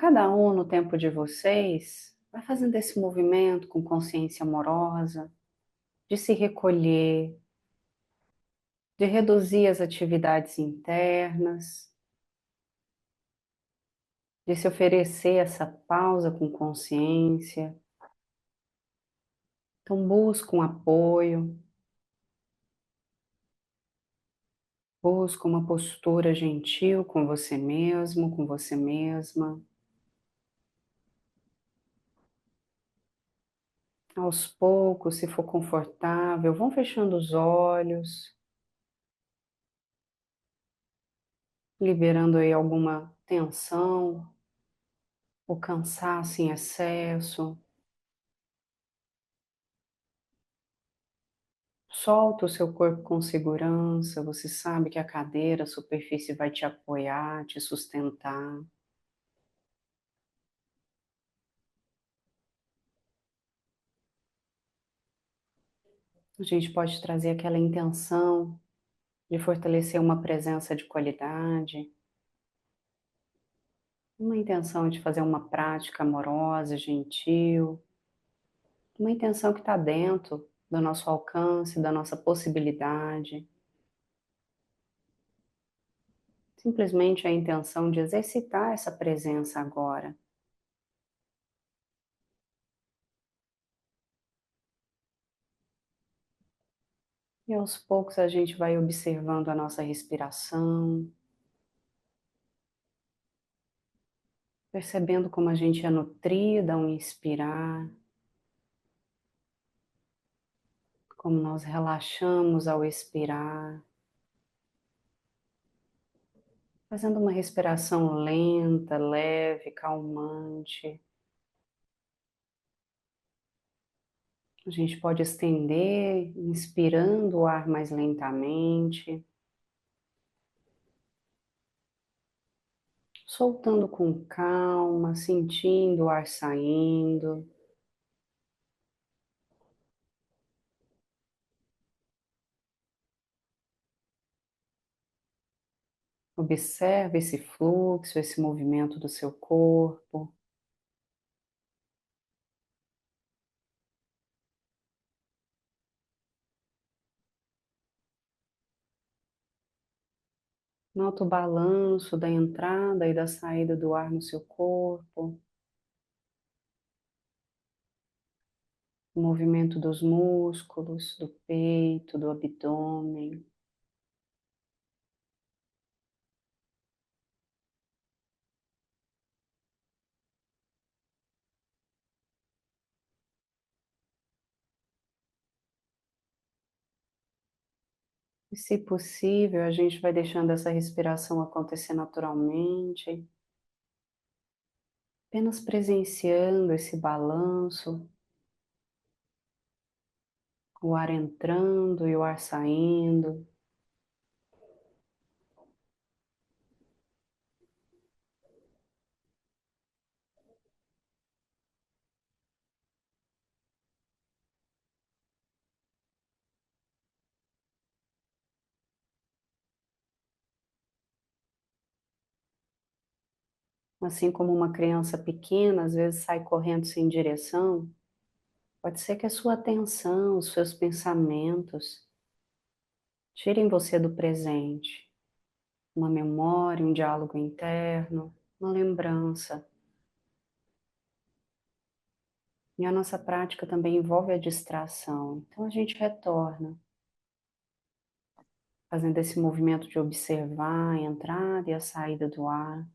cada um no tempo de vocês, vai fazendo esse movimento com consciência amorosa, de se recolher, de reduzir as atividades internas, de se oferecer essa pausa com consciência. Então, busca um apoio, busca uma postura gentil com você mesmo, com você mesma. Aos poucos, se for confortável, vão fechando os olhos, liberando aí alguma tensão, o cansaço em excesso. Solta o seu corpo com segurança, você sabe que a cadeira, a superfície vai te apoiar, te sustentar. A gente pode trazer aquela intenção de fortalecer uma presença de qualidade, uma intenção de fazer uma prática amorosa, gentil, uma intenção que está dentro do nosso alcance, da nossa possibilidade. Simplesmente a intenção de exercitar essa presença agora. E aos poucos a gente vai observando a nossa respiração, percebendo como a gente é nutrida ao inspirar, como nós relaxamos ao expirar, fazendo uma respiração lenta, leve, calmante. A gente pode estender, inspirando o ar mais lentamente, soltando com calma, sentindo o ar saindo. Observe esse fluxo, esse movimento do seu corpo. Nota o balanço da entrada e da saída do ar no seu corpo, o movimento dos músculos, do peito, do abdômen. E, se possível, a gente vai deixando essa respiração acontecer naturalmente, apenas presenciando esse balanço, o ar entrando e o ar saindo. Assim como uma criança pequena às vezes sai correndo sem direção, pode ser que a sua atenção, os seus pensamentos tirem você do presente. Uma memória, um diálogo interno, uma lembrança. E a nossa prática também envolve a distração. Então a gente retorna, fazendo esse movimento de observar a entrada e a saída do ar,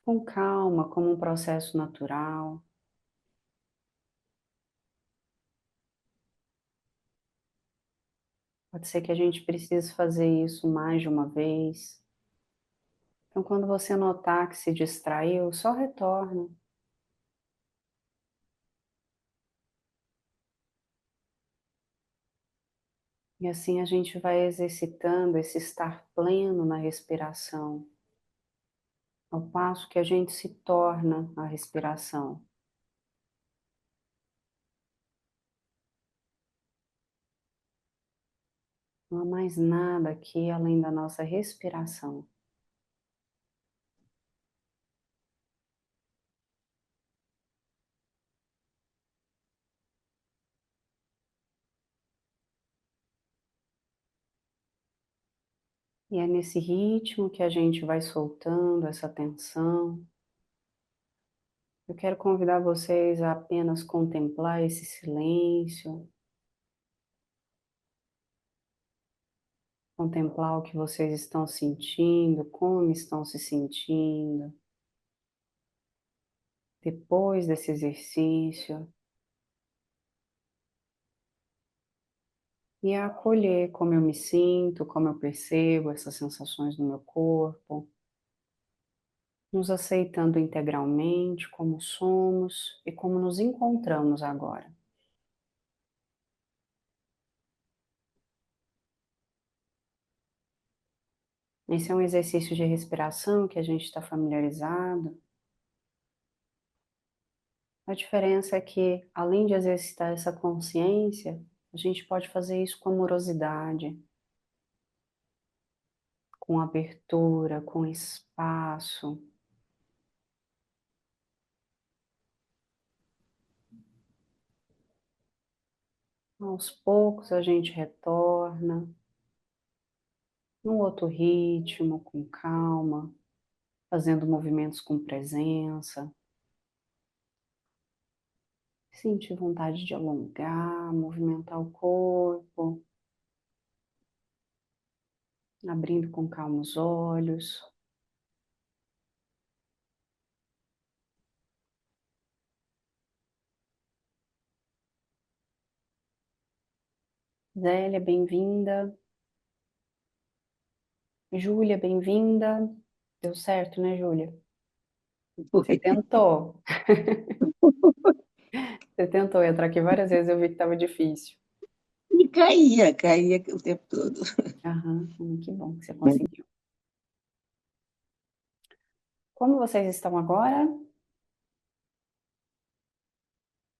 com calma, como um processo natural. Pode ser que a gente precise fazer isso mais de uma vez. Então, quando você notar que se distraiu, só retorna. E assim a gente vai exercitando esse estar pleno na respiração, ao passo que a gente se torna a respiração. Não há mais nada aqui além da nossa respiração. E é nesse ritmo que a gente vai soltando essa tensão. Eu quero convidar vocês a apenas contemplar esse silêncio, contemplar o que vocês estão sentindo, como estão se sentindo. Depois desse exercício, e a acolher como eu me sinto, como eu percebo essas sensações no meu corpo, nos aceitando integralmente como somos e como nos encontramos agora. Esse é um exercício de respiração que a gente está familiarizado. A diferença é que, além de exercitar essa consciência, a gente pode fazer isso com amorosidade, com abertura, com espaço. Aos poucos a gente retorna num outro ritmo, com calma, fazendo movimentos com presença. Sentir vontade de alongar, movimentar o corpo, abrindo com calma os olhos. Zélia, bem-vinda. Júlia, bem-vinda. Deu certo, né, Júlia? Você Foi. tentou. Você tentou entrar aqui várias vezes, eu vi que estava difícil. E caía o tempo todo. Aham, que bom que você conseguiu. Como vocês estão agora?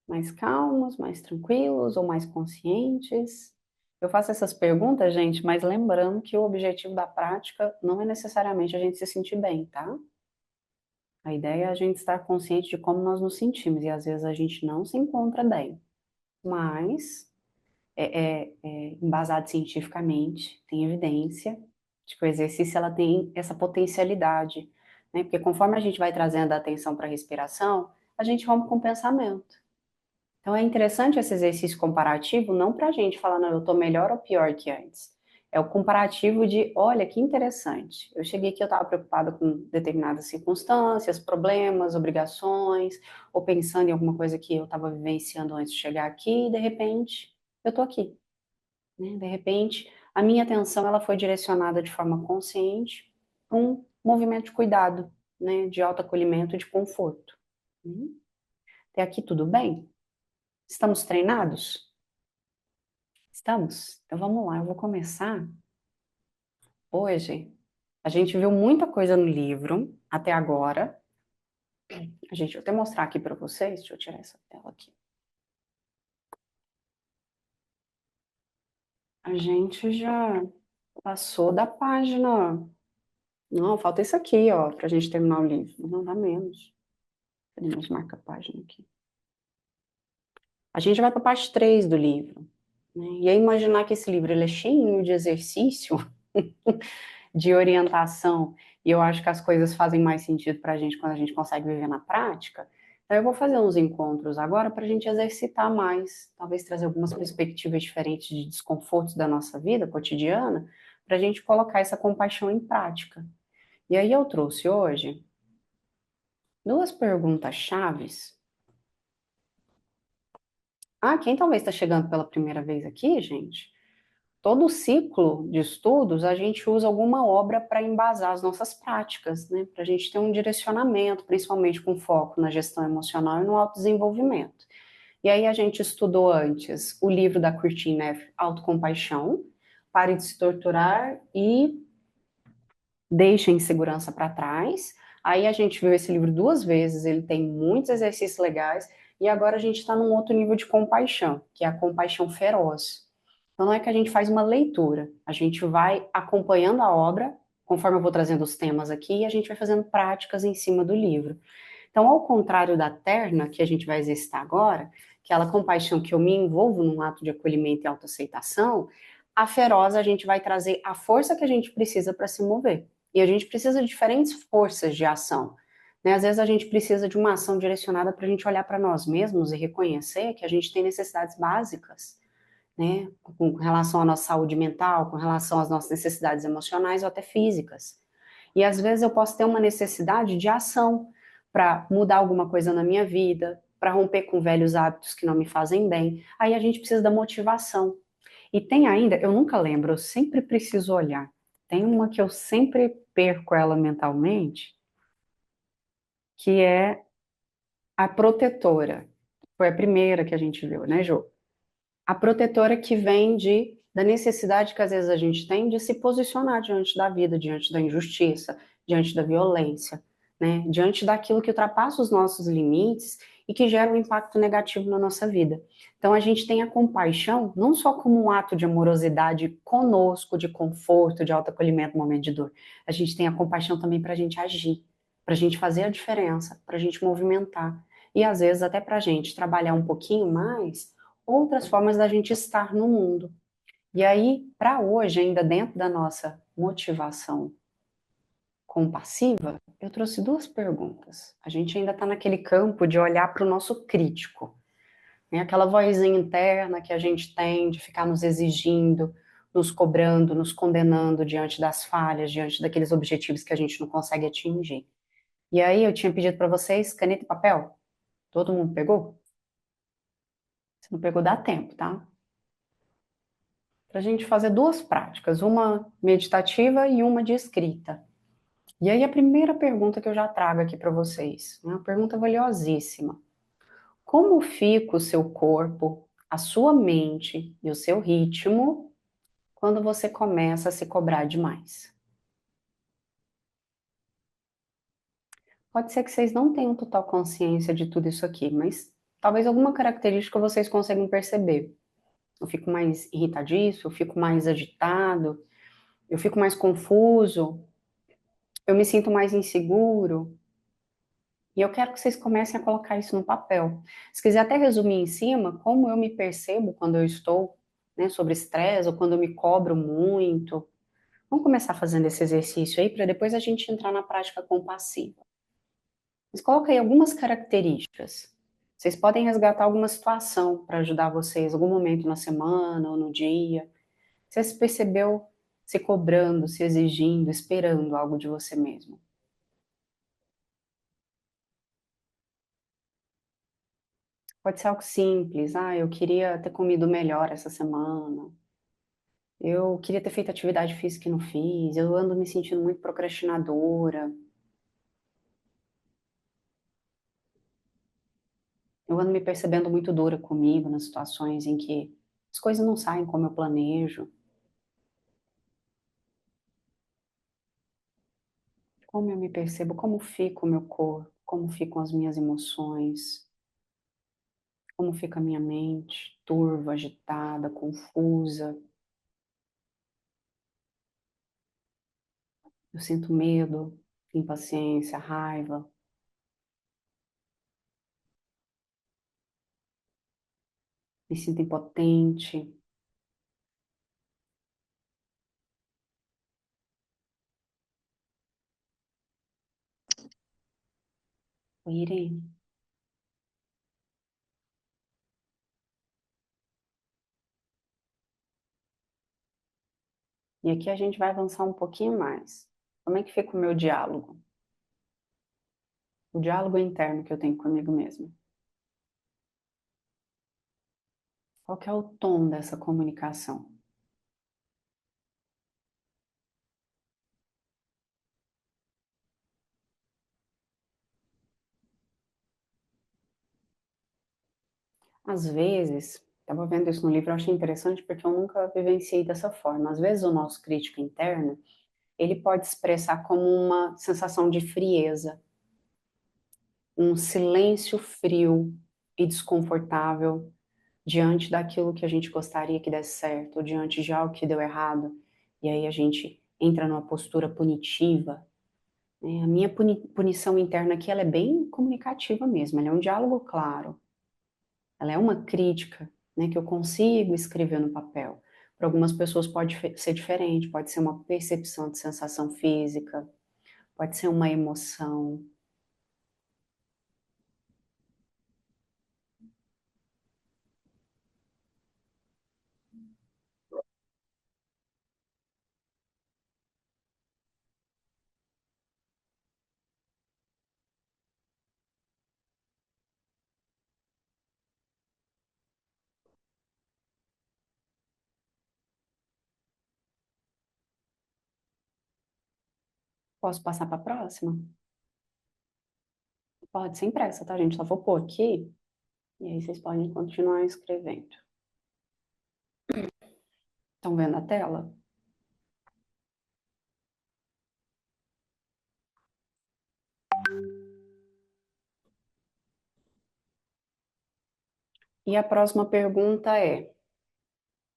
Mais calmos, mais tranquilos ou mais conscientes? Eu faço essas perguntas, gente, mas lembrando que o objetivo da prática não é necessariamente a gente se sentir bem, tá? A ideia é a gente estar consciente de como nós nos sentimos e às vezes a gente não se encontra bem, mas embasado cientificamente, tem evidência de que o exercício ela tem essa potencialidade, né? Porque conforme a gente vai trazendo a atenção para a respiração, a gente rompe com o pensamento. Então é interessante esse exercício comparativo, não para a gente falar, não, eu estou melhor ou pior que antes. É o comparativo de, olha que interessante. Eu cheguei aqui, eu estava preocupada com determinadas circunstâncias, problemas, obrigações, ou pensando em alguma coisa que eu estava vivenciando antes de chegar aqui, e de repente eu estou aqui, né? De repente a minha atenção ela foi direcionada de forma consciente para um movimento de cuidado, né? De autoacolhimento e de conforto. Até aqui tudo bem? Estamos treinados? Estamos? Então vamos lá, eu vou começar. Hoje, a gente viu muita coisa no livro até agora. A gente, vou até mostrar aqui para vocês. Deixa eu tirar essa tela aqui. A gente já passou da página. Não, falta isso aqui, ó, para a gente terminar o livro. Não dá menos. Cadê meus marca-página aqui? A gente vai para a parte 3 do livro, né? E aí imaginar que esse livro ele é cheio de exercício de orientação, e eu acho que as coisas fazem mais sentido para a gente quando a gente consegue viver na prática. Então, eu vou fazer uns encontros agora para a gente exercitar mais, talvez trazer algumas perspectivas diferentes de desconfortos da nossa vida cotidiana, para a gente colocar essa compaixão em prática. E aí eu trouxe hoje duas perguntas chaves. Ah, quem talvez está chegando pela primeira vez aqui, gente? Todo o ciclo de estudos, a gente usa alguma obra para embasar as nossas práticas, né? Para a gente ter um direcionamento, principalmente com foco na gestão emocional e no autodesenvolvimento. E aí a gente estudou antes o livro da Christine Neff, Autocompaixão, Pare de se torturar e deixe a insegurança para trás. Aí a gente viu esse livro duas vezes, ele tem muitos exercícios legais, e agora a gente está num outro nível de compaixão, que é a compaixão feroz. Então não é que a gente faz uma leitura, a gente vai acompanhando a obra, conforme eu vou trazendo os temas aqui, e a gente vai fazendo práticas em cima do livro. Então, ao contrário da terna, que a gente vai exercitar agora, aquela compaixão que eu me envolvo num ato de acolhimento e autoaceitação, a feroz a gente vai trazer a força que a gente precisa para se mover. E a gente precisa de diferentes forças de ação. Né? Às vezes a gente precisa de uma ação direcionada para a gente olhar para nós mesmos e reconhecer que a gente tem necessidades básicas, né? Com relação à nossa saúde mental, com relação às nossas necessidades emocionais ou até físicas. E às vezes eu posso ter uma necessidade de ação para mudar alguma coisa na minha vida, para romper com velhos hábitos que não me fazem bem. Aí a gente precisa da motivação. E tem ainda, eu nunca lembro, eu sempre preciso olhar. Tem uma que eu sempre perco ela mentalmente, que é a protetora. Foi a primeira que a gente viu, né, Jô? A protetora que vem da necessidade que às vezes a gente tem de se posicionar diante da vida, diante da injustiça, diante da violência, né? Diante daquilo que ultrapassa os nossos limites e que gera um impacto negativo na nossa vida. Então a gente tem a compaixão não só como um ato de amorosidade conosco, de conforto, de autoacolhimento no momento de dor. A gente tem a compaixão também para a gente agir, para a gente fazer a diferença, para a gente movimentar. E às vezes até para a gente trabalhar um pouquinho mais outras formas da gente estar no mundo. E aí, para hoje, ainda dentro da nossa motivação compassiva, eu trouxe duas perguntas. A gente ainda está naquele campo de olhar para o nosso crítico, né? Aquela vozinha interna que a gente tem de ficar nos exigindo, nos cobrando, nos condenando diante das falhas, diante daqueles objetivos que a gente não consegue atingir. E aí, eu tinha pedido para vocês caneta e papel. Todo mundo pegou? Se não pegou, dá tempo, tá? Para a gente fazer duas práticas, uma meditativa e uma de escrita. E aí a primeira pergunta que eu já trago aqui para vocês, é uma pergunta valiosíssima. Como fica o seu corpo, a sua mente e o seu ritmo quando você começa a se cobrar demais? Pode ser que vocês não tenham total consciência de tudo isso aqui, mas talvez alguma característica vocês consigam perceber. Eu fico mais irritadiço, eu fico mais agitado, eu fico mais confuso, eu me sinto mais inseguro. E eu quero que vocês comecem a colocar isso no papel. Se quiser até resumir em cima, como eu me percebo quando eu estou, né, sobre estresse ou quando eu me cobro muito. Vamos começar fazendo esse exercício aí para depois a gente entrar na prática compassiva. Mas coloca aí algumas características. Vocês podem resgatar alguma situação para ajudar vocês, algum momento na semana ou no dia. Você se percebeu se cobrando, se exigindo, esperando algo de você mesmo. Pode ser algo simples. Ah, eu queria ter comido melhor essa semana. Eu queria ter feito atividade física e não fiz. Eu ando me sentindo muito procrastinadora. Eu ando me percebendo muito dura comigo nas situações em que as coisas não saem como eu planejo. Como eu me percebo, como fica o meu corpo, como ficam as minhas emoções, como fica a minha mente, turva, agitada, confusa. Eu sinto medo, impaciência, raiva, me sinto impotente. Oi, Irene. E aqui a gente vai avançar um pouquinho mais. Como é que fica o meu diálogo? O diálogo interno que eu tenho comigo mesmo. Qual que é o tom dessa comunicação? Às vezes, estava vendo isso no livro, eu achei interessante porque eu nunca vivenciei dessa forma. Às vezes o nosso crítico interno, ele pode expressar como uma sensação de frieza, um silêncio frio e desconfortável diante daquilo que a gente gostaria que desse certo, ou diante de algo que deu errado. E aí a gente entra numa postura punitiva. Né? A minha punição interna aqui, ela é bem comunicativa mesmo, ela é um diálogo claro. Ela é uma crítica, né, que eu consigo escrever no papel. O Para algumas pessoas pode ser diferente, pode ser uma percepção de sensação física, pode ser uma emoção. Posso passar para a próxima? Pode, sem pressa, tá, gente? Só vou pôr aqui e aí vocês podem continuar escrevendo. Estão vendo a tela? E a próxima pergunta é: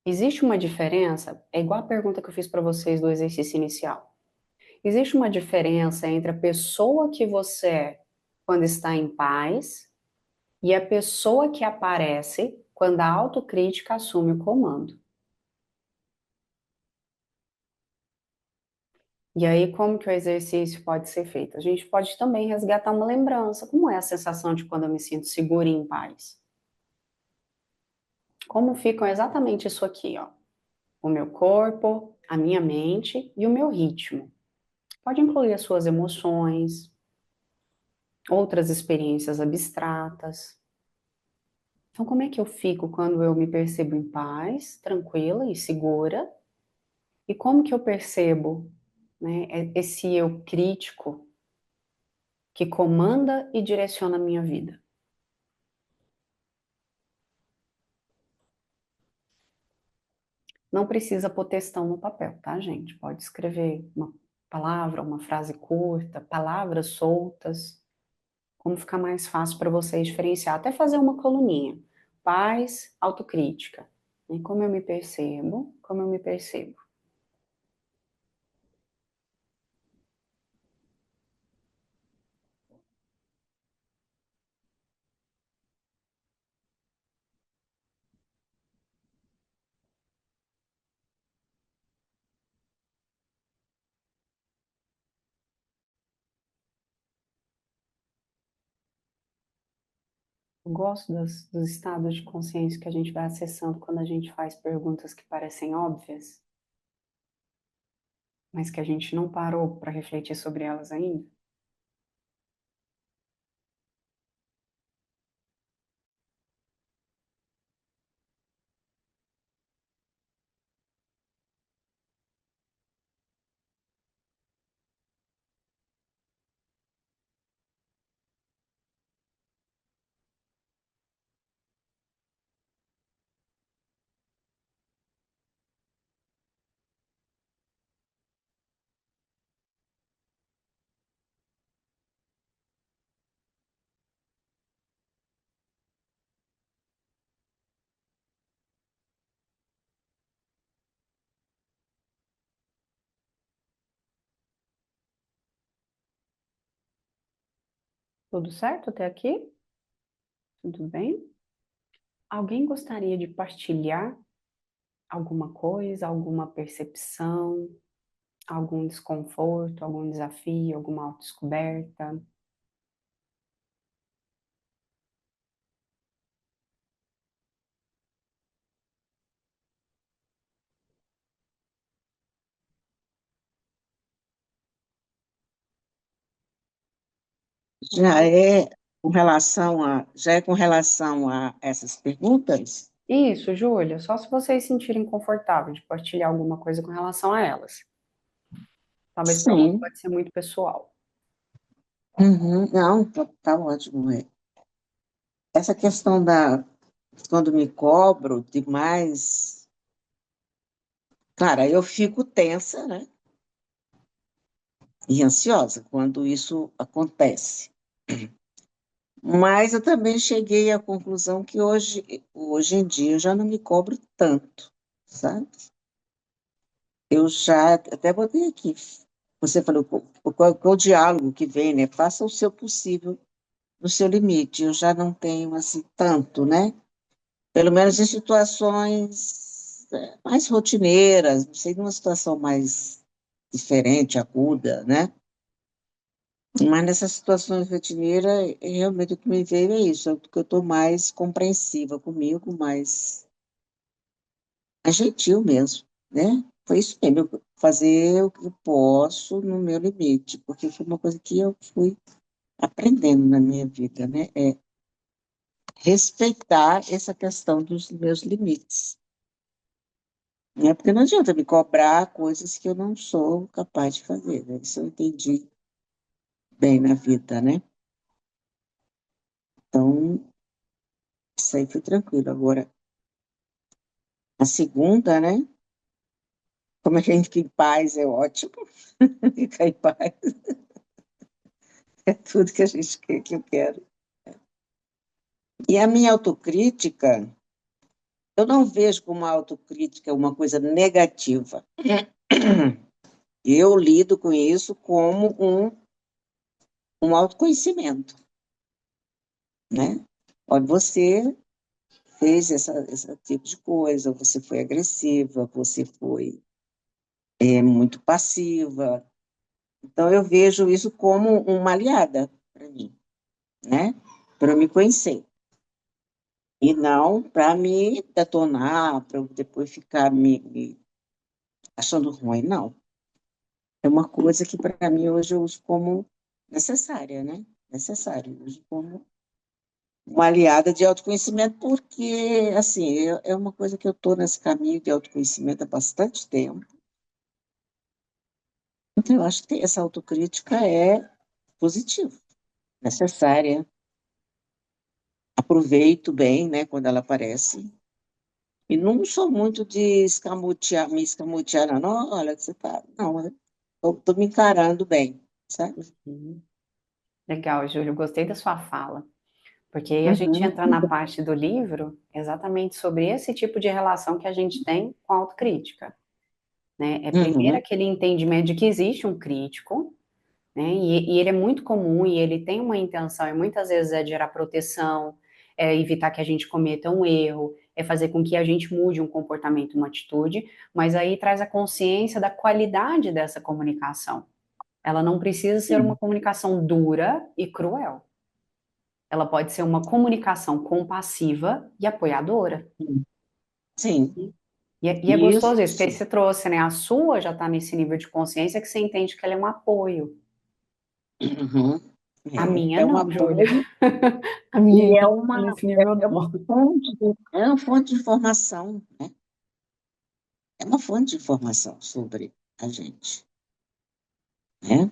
existe uma diferença? É igual a pergunta que eu fiz para vocês do exercício inicial. Existe uma diferença entre a pessoa que você é quando está em paz e a pessoa que aparece quando a autocrítica assume o comando? E aí, como que o exercício pode ser feito? A gente pode também resgatar uma lembrança. Como é a sensação de quando eu me sinto segura e em paz? Como ficam exatamente isso aqui, ó? O meu corpo, a minha mente e o meu ritmo. Pode incluir as suas emoções, outras experiências abstratas. Então, como é que eu fico quando eu me percebo em paz, tranquila e segura? E como que eu percebo, né, esse eu crítico que comanda e direciona a minha vida? Não precisa pôr textão no papel, tá, gente? Pode escrever uma palavra, uma frase curta, palavras soltas, como ficar mais fácil para vocês diferenciar. Até fazer uma coluninha. Paz, autocrítica. E como eu me percebo, como eu me percebo. Eu gosto dos estados de consciência que a gente vai acessando quando a gente faz perguntas que parecem óbvias, mas que a gente não parou para refletir sobre elas ainda. Tudo certo até aqui? Tudo bem? Alguém gostaria de partilhar alguma coisa, alguma percepção, algum desconforto, algum desafio, alguma autodescoberta? Já é com relação a essas perguntas? Isso, Júlia, só se vocês se sentirem confortáveis de partilhar alguma coisa com relação a elas. Talvez para alguns Sim. pode ser muito pessoal. Uhum. Não, tá ótimo. Essa questão quando me cobro demais, cara, eu fico tensa, né? E ansiosa quando isso acontece. Mas eu também cheguei à conclusão que hoje em dia eu já não me cobro tanto, sabe? Eu já até botei aqui. Você falou qual o diálogo que vem, né? Faça o seu possível no seu limite. Eu já não tenho assim tanto, né? Pelo menos em situações. mais rotineiras, não sei, numa situação mais diferente, aguda, né? Mas nessas situações rotineiras, realmente o que me veio é isso, é que eu estou mais compreensiva comigo, mais gentil mesmo, né? Foi isso mesmo, eu fazer o que eu posso no meu limite, porque foi uma coisa que eu fui aprendendo na minha vida, né? É respeitar essa questão dos meus limites. Né? Porque não adianta me cobrar coisas que eu não sou capaz de fazer, né? Isso eu entendi bem na vida, né? Então, isso aí foi tranquilo. Agora, a segunda, né? Como a gente fica em paz é ótimo, ficar em paz é tudo que a gente quer, que eu quero. E a minha autocrítica, eu não vejo como a autocrítica uma coisa negativa. Eu lido com isso como um autoconhecimento, né? Olha, você fez esse tipo de coisa, você foi agressiva, você foi muito passiva. Então, eu vejo isso como uma aliada para mim, né? Para eu me conhecer. E não para me detonar, para eu depois ficar me achando ruim, não. É uma coisa que, para mim, hoje eu uso como necessária, né? Necessária. Eu uso como uma aliada de autoconhecimento, porque, assim, é uma coisa que eu estou nesse caminho de autoconhecimento há bastante tempo. Então, eu acho que essa autocrítica é positiva, necessária. Aproveito bem, né, quando ela aparece. E não sou muito de escamotear, me escamotear, não. Não, olha, você tá. Não, eu estou me encarando bem, sabe? Uhum. Legal, Júlio, gostei da sua fala, porque aí a gente Uhum, entra na parte do livro exatamente sobre esse tipo de relação que a gente tem com a autocrítica, né? É primeiro uhum, aquele entendimento de que existe um crítico, né? E ele é muito comum e ele tem uma intenção, e muitas vezes é gerar proteção, é evitar que a gente cometa um erro, é fazer com que a gente mude um comportamento, uma atitude, mas aí traz a consciência da qualidade dessa comunicação. Ela não precisa ser uma sim, comunicação dura e cruel. Ela pode ser uma comunicação compassiva e apoiadora. sim, sim. E é gostoso isso, porque aí Isso. você trouxe, né? A sua já está nesse nível de consciência que você entende que ela é um apoio. Uhum. A minha É um não, Júlia. apoio A minha e ainda não tá nesse nível, é uma não. é uma fonte de informação, né? É uma fonte de informação sobre a gente, né?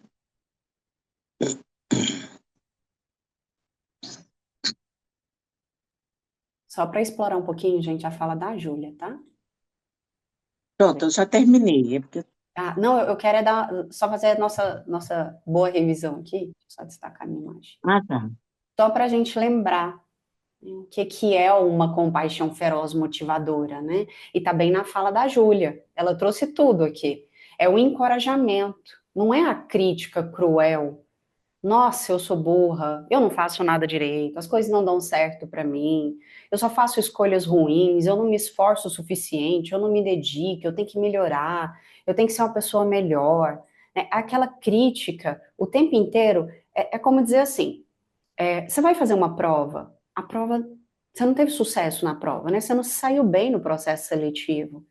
Só para explorar um pouquinho, gente, a fala da Júlia, tá? Pronto, eu já terminei, é porque... Ah, não, eu quero é dar, só fazer a nossa boa revisão aqui. Deixa eu só destacar a minha imagem. Ah, tá. Só para a gente lembrar, né, o que, que é uma compaixão feroz motivadora, né? E tá bem na fala da Júlia. Ela trouxe tudo aqui. É o encorajamento, não é a crítica cruel. Nossa, eu sou burra, eu não faço nada direito, as coisas não dão certo para mim, eu só faço escolhas ruins, eu não me esforço o suficiente, eu não me dedico, eu tenho que melhorar, eu tenho que ser uma pessoa melhor. Né? Aquela crítica o tempo inteiro é como dizer assim: você vai fazer uma prova, a prova, você não teve sucesso na prova, né? Você não saiu bem no processo seletivo.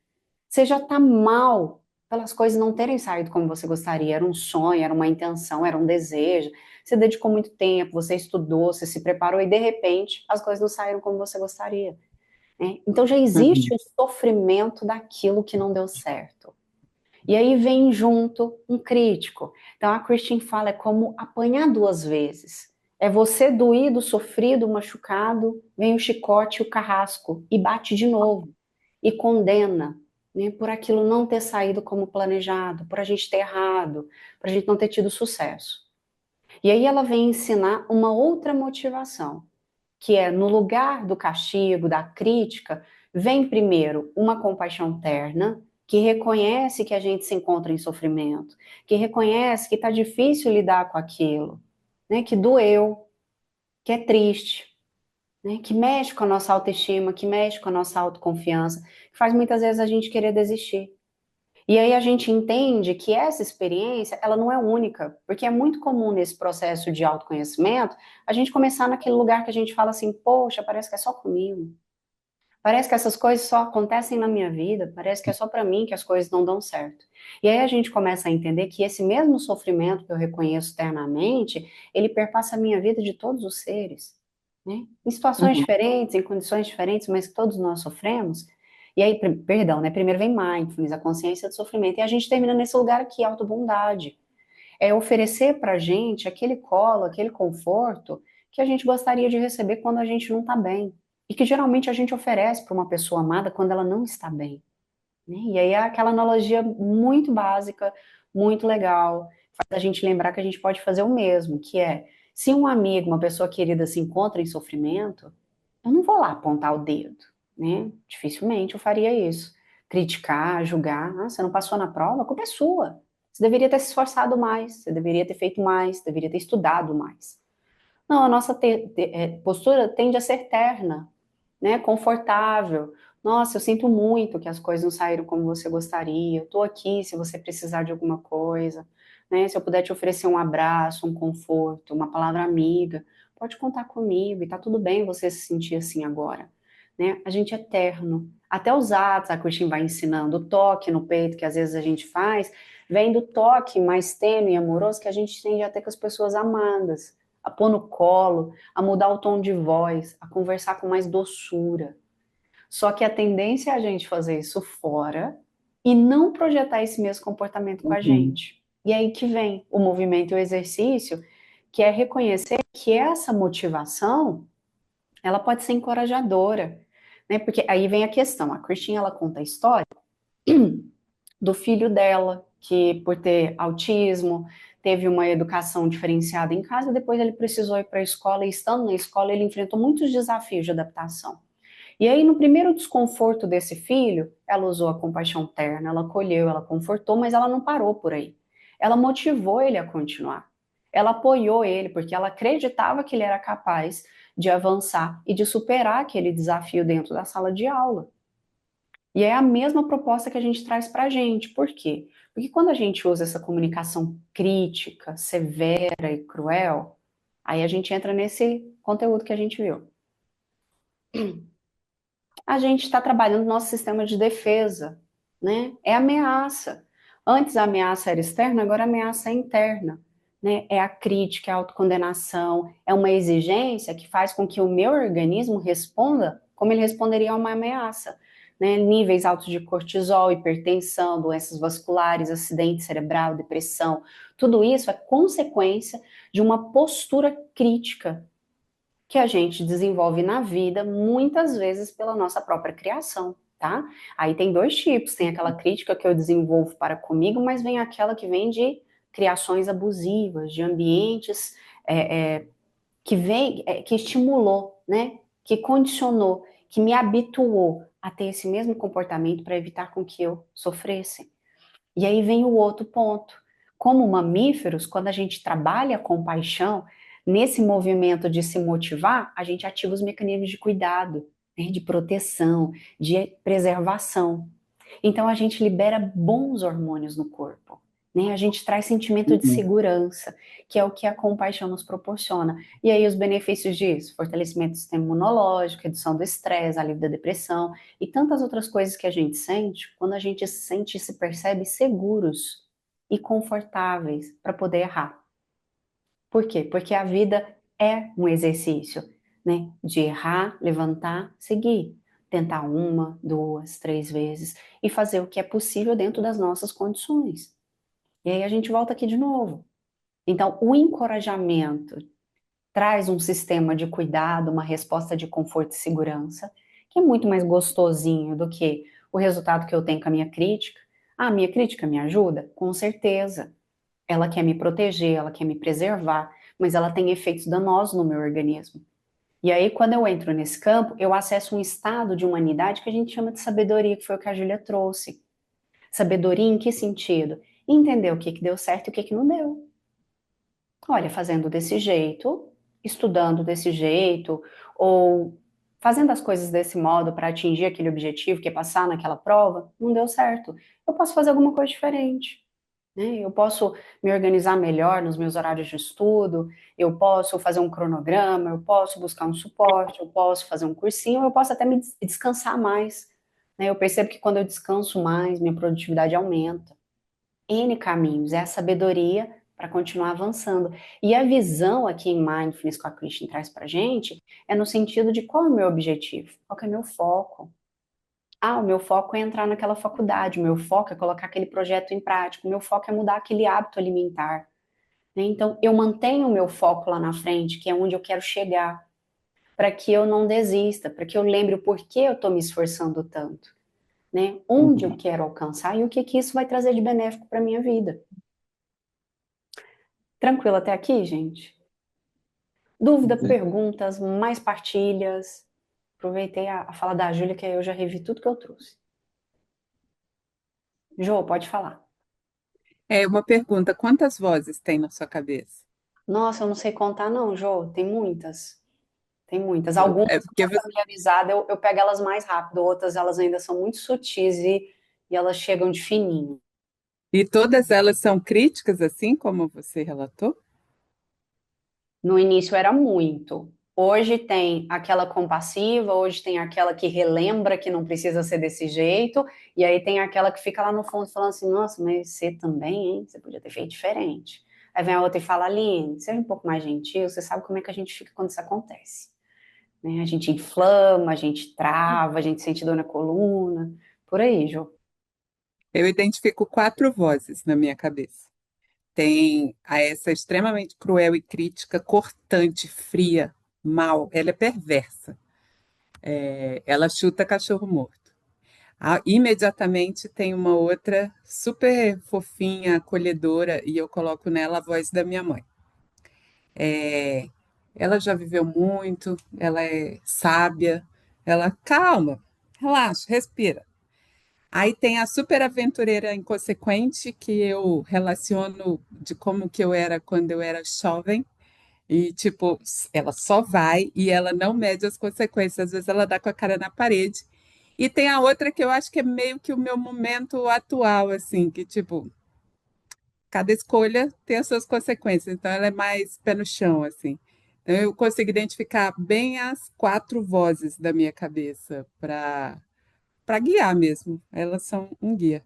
Você já está mal pelas coisas não terem saído como você gostaria. Era um sonho, era uma intenção, era um desejo. Você dedicou muito tempo, você estudou, você se preparou e de repente as coisas não saíram como você gostaria. Né? Então já Uhum. existe o sofrimento daquilo que não deu certo. E aí vem junto um crítico. Então a Christine fala é como apanhar duas vezes. É você doído, sofrido, machucado, vem o chicote e o carrasco e bate de novo e condena, né, por aquilo não ter saído como planejado, por a gente ter errado, por a gente não ter tido sucesso. E aí ela vem ensinar uma outra motivação, que é no lugar do castigo, da crítica, vem primeiro uma compaixão terna, que reconhece que a gente se encontra em sofrimento, que reconhece que está difícil lidar com aquilo, né, que doeu, que é triste. né? Que mexe com a nossa autoestima, que mexe com a nossa autoconfiança, que faz muitas vezes a gente querer desistir. E aí a gente entende que essa experiência, ela não é única, porque é muito comum nesse processo de autoconhecimento a gente começar naquele lugar que a gente fala assim, poxa, parece que é só comigo. Parece que essas coisas só acontecem na minha vida, parece que é só para mim que as coisas não dão certo. E aí a gente começa a entender que esse mesmo sofrimento que eu reconheço externamente, ele perpassa a minha vida de todos os seres, né? Em situações Uhum, diferentes, em condições diferentes, mas que todos nós sofremos. E aí, perdão, né? Primeiro vem mindfulness, a consciência do sofrimento, e a gente termina nesse lugar aqui, autobondade. É oferecer pra gente aquele colo, aquele conforto que a gente gostaria de receber quando a gente não está bem. E que geralmente a gente oferece para uma pessoa amada quando ela não está bem, né? E aí é aquela analogia muito básica, muito legal, faz a gente lembrar que a gente pode fazer o mesmo, que é, se um amigo, uma pessoa querida se encontra em sofrimento, eu não vou lá apontar o dedo, né? Dificilmente eu faria isso. Criticar, julgar, ah, você não passou na prova, a culpa é sua. Você deveria ter se esforçado mais, você deveria ter feito mais, deveria ter estudado mais. Não, a nossa postura tende a ser terna, né? Confortável. Nossa, eu sinto muito que as coisas não saíram como você gostaria. Eu tô aqui se você precisar de alguma coisa, né? Se eu puder te oferecer um abraço, um conforto, uma palavra amiga, pode contar comigo e tá tudo bem você se sentir assim agora, né? A gente é terno. Até os atos, a Christine vai ensinando, o toque no peito que às vezes a gente faz, vem do toque mais tênue e amoroso que a gente tende a ter com as pessoas amadas, a pôr no colo, a mudar o tom de voz, a conversar com mais doçura. Só que a tendência é a gente fazer isso fora e não projetar esse mesmo comportamento com a uhum, gente. E aí que vem o movimento e o exercício, que é reconhecer que essa motivação, ela pode ser encorajadora, né? Porque aí vem a questão, a Christine, ela conta a história do filho dela, que por ter autismo, teve uma educação diferenciada em casa, depois ele precisou ir para a escola, e estando na escola ele enfrentou muitos desafios de adaptação. E aí, no primeiro desconforto desse filho, ela usou a compaixão terna, ela acolheu, ela confortou, mas ela não parou por aí. Ela motivou ele a continuar. Ela apoiou ele, porque ela acreditava que ele era capaz de avançar e de superar aquele desafio dentro da sala de aula. E é a mesma proposta que a gente traz para a gente. Por quê? Porque quando a gente usa essa comunicação crítica, severa e cruel, aí a gente entra nesse conteúdo que a gente viu. A gente está trabalhando no nosso sistema de defesa, né? É ameaça. Antes a ameaça era externa, agora a ameaça é interna, né? É a crítica, é a autocondenação, é uma exigência que faz com que o meu organismo responda como ele responderia a uma ameaça, né? Níveis altos de cortisol, hipertensão, doenças vasculares, acidente cerebral, depressão, tudo isso é consequência de uma postura crítica que a gente desenvolve na vida, muitas vezes pela nossa própria criação, tá? Aí tem dois tipos, tem aquela crítica que eu desenvolvo para comigo, mas vem aquela que vem de criações abusivas, de ambientes que vem, que estimulou, né? Que condicionou, que me habituou a ter esse mesmo comportamento para evitar com que eu sofresse. E aí vem o outro ponto. Como mamíferos, quando a gente trabalha com paixão, nesse movimento de se motivar, a gente ativa os mecanismos de cuidado, né, de proteção, de preservação. Então a gente libera bons hormônios no corpo, né? A gente traz sentimento de uhum. segurança, que é o que a compaixão nos proporciona. E aí os benefícios disso, fortalecimento do sistema imunológico, redução do estresse, alívio da depressão e tantas outras coisas que a gente sente, quando a gente se sente e se percebe seguros e confortáveis para poder errar. Por quê? Porque a vida é um exercício, né? De errar, levantar, seguir. Tentar uma, duas, três vezes e fazer o que é possível dentro das nossas condições. E aí a gente volta aqui de novo. Então, o encorajamento traz um sistema de cuidado, uma resposta de conforto e segurança, que é muito mais gostosinho do que o resultado que eu tenho com a minha crítica. Ah, a minha crítica me ajuda? Com certeza. Ela quer me proteger, ela quer me preservar, mas ela tem efeitos danosos no meu organismo. E aí, quando eu entro nesse campo, eu acesso um estado de humanidade que a gente chama de sabedoria, que foi o que a Júlia trouxe. Sabedoria em que sentido? Entender o que deu certo e o que não deu. Olha, fazendo desse jeito, estudando desse jeito, ou fazendo as coisas desse modo para atingir aquele objetivo, que é passar naquela prova, não deu certo. Eu posso fazer alguma coisa diferente. Né? Eu posso me organizar melhor nos meus horários de estudo, eu posso fazer um cronograma, eu posso buscar um suporte, eu posso fazer um cursinho, eu posso até me descansar mais. Né? Eu percebo que quando eu descanso mais, minha produtividade aumenta. N caminhos, é a sabedoria para continuar avançando. E a visão aqui em Mindfulness que a Christian traz para gente é no sentido de qual é o meu objetivo, qual é o meu foco. Ah, o meu foco é entrar naquela faculdade, o meu foco é colocar aquele projeto em prática, o meu foco é mudar aquele hábito alimentar. Né? Então, eu mantenho o meu foco lá na frente, que é onde eu quero chegar, para que eu não desista, para que eu lembre o porquê eu estou me esforçando tanto, né? Onde eu Uhum. quero alcançar e o que que isso vai trazer de benéfico para minha vida. Tranquilo até aqui, gente? Dúvida, perguntas, mais partilhas? Aproveitei a fala da Júlia, que aí eu já revi tudo que eu trouxe. Jô, pode falar. É uma pergunta: quantas vozes tem na sua cabeça? Nossa, eu não sei contar não, Jô, tem muitas. Tem muitas. Algumas, É eu porque tô familiarizada, eu pego elas mais rápido, outras elas ainda são muito sutis e elas chegam de fininho. e todas elas são críticas, assim como você relatou? No início era muito. Hoje tem aquela compassiva, hoje tem aquela que relembra que não precisa ser desse jeito, e aí tem aquela que fica lá no fundo falando assim, nossa, mas você também, hein? Você podia ter feito diferente. Aí vem a outra e fala, Aline, seja um pouco mais gentil, você sabe como é que a gente fica quando isso acontece. Né? A gente inflama, a gente trava, a gente sente dor na coluna, por aí, Jô. Eu identifico quatro vozes na minha cabeça. Tem a essa extremamente cruel e crítica, cortante, fria, mal. Ela é perversa. Ela chuta cachorro morto. Imediatamente tem uma outra super fofinha, acolhedora, e eu coloco nela a voz da minha mãe. É, ela já viveu muito, ela é sábia, ela, calma, relaxa, respira. Aí tem a super aventureira inconsequente, que eu relaciono de como que eu era quando eu era jovem, e tipo, ela só vai e ela não mede as consequências, às vezes ela dá com a cara na parede. E tem a outra que eu acho que é meio que o meu momento atual, assim, que tipo, cada escolha tem as suas consequências, então ela é mais pé no chão, assim. Então eu consigo identificar bem as quatro vozes da minha cabeça para guiar mesmo. Elas são um guia.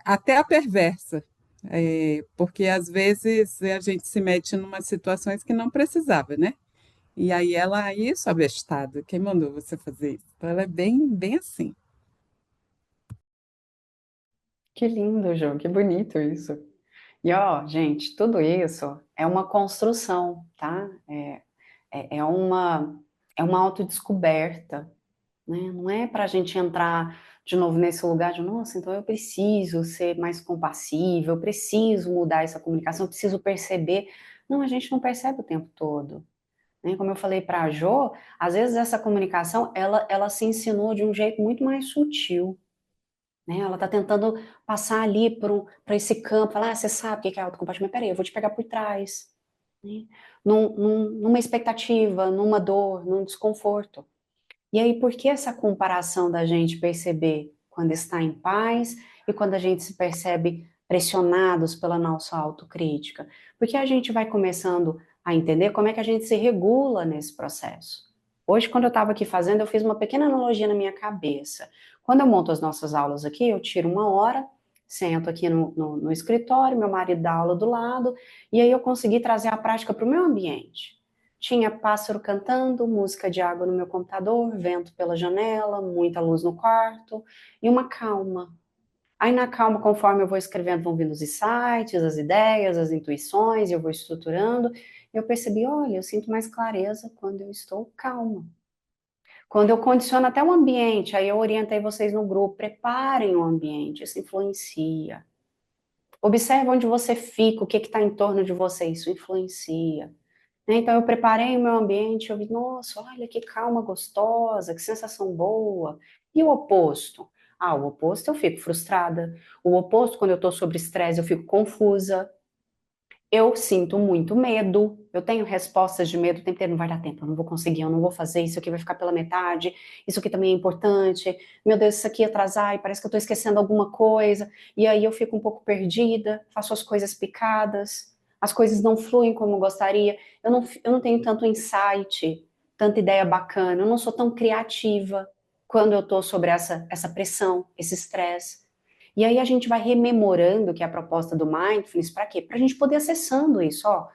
Até a perversa, porque às vezes a gente se mete em umas situações que não precisava, né? E aí ela, isso, abestada, quem mandou você fazer isso? Então ela é bem, bem assim. Que lindo, Jô, que bonito isso. E ó, gente, tudo isso é uma construção, tá? É uma autodescoberta, né? Não é para a gente entrar de novo nesse lugar de, nossa, então eu preciso ser mais compassível, eu preciso mudar essa comunicação, eu preciso perceber. Não, a gente não percebe o tempo todo. Né? Como eu falei para a Jo, às vezes essa comunicação, ela se ensinou de um jeito muito mais sutil. Né? Ela está tentando passar ali para esse campo, falar, ah, você sabe o que é autocompaixão, mas peraí, eu vou te pegar por trás. Né? Numa expectativa, numa dor, num desconforto. E aí, por que essa comparação da gente perceber quando está em paz e quando a gente se percebe pressionados pela nossa autocrítica? Porque a gente vai começando a entender como é que a gente se regula nesse processo. Hoje, quando eu estava aqui fazendo, eu fiz uma pequena analogia na minha cabeça. Quando eu monto as nossas aulas aqui, eu tiro uma hora, sento aqui no escritório, meu marido dá aula do lado, e aí eu consegui trazer a prática para o meu ambiente. Tinha pássaro cantando, música de água no meu computador, vento pela janela, muita luz no quarto e uma calma. Aí na calma, conforme eu vou escrevendo, vão vindo os insights, as ideias, as intuições, e eu vou estruturando. Eu percebi, olha, eu sinto mais clareza quando eu estou calma. Quando eu condiciono até o ambiente, aí eu orientei vocês no grupo, preparem o ambiente, isso influencia. Observe onde você fica, o que está em torno de você, isso influencia. Né? Então, eu preparei o meu ambiente, eu vi, nossa, olha que calma gostosa, que sensação boa. E o oposto? Ah, o oposto eu fico frustrada. O oposto, quando eu estou sob estresse, eu fico confusa. Eu sinto muito medo, eu tenho respostas de medo o tempo inteiro, não vai dar tempo, eu não vou conseguir, eu não vou fazer, isso aqui vai ficar pela metade, isso aqui também é importante, meu Deus, isso aqui ia atrasar, e parece que eu tô esquecendo alguma coisa, e aí eu fico um pouco perdida, faço as coisas picadas, as coisas não fluem como eu gostaria, eu não tenho tanto insight, tanta ideia bacana, eu não sou tão criativa quando eu tô sobre essa pressão, esse estresse. E aí a gente vai rememorando que é a proposta do mindfulness, para quê? Para a gente poder acessando isso, ó,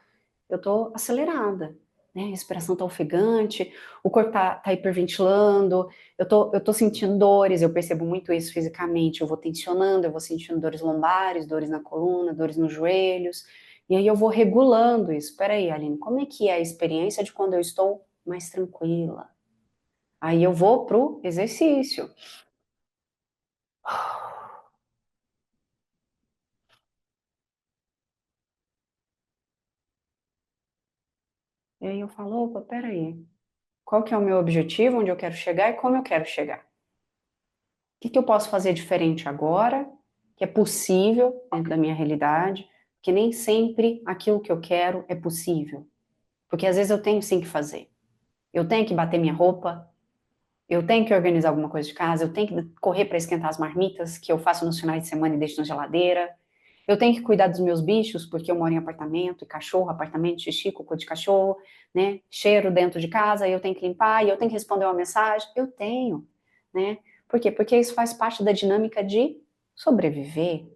eu tô acelerada, né? A respiração tá ofegante, o corpo tá hiperventilando, eu tô sentindo dores, eu percebo muito isso fisicamente, eu vou tensionando, eu vou sentindo dores lombares, dores na coluna, dores nos joelhos, e aí eu vou regulando isso. Peraí, Aline, como é que é a experiência de quando eu estou mais tranquila? Aí eu vou pro exercício. E aí eu falo, opa, peraí, qual que é o meu objetivo, onde eu quero chegar e como eu quero chegar? O que que eu posso fazer diferente agora, que é possível dentro da minha realidade, que nem sempre aquilo que eu quero é possível. Porque às vezes eu tenho sim que fazer. Eu tenho que bater minha roupa, eu tenho que organizar alguma coisa de casa, eu tenho que correr para esquentar as marmitas que eu faço nos finais de semana e deixo na geladeira. Eu tenho que cuidar dos meus bichos, porque eu moro em apartamento, e cachorro, apartamento, xixi, cocô de cachorro, né? Cheiro dentro de casa, eu tenho que limpar, e eu tenho que responder uma mensagem. Eu tenho, né? Por quê? Porque isso faz parte da dinâmica de sobreviver.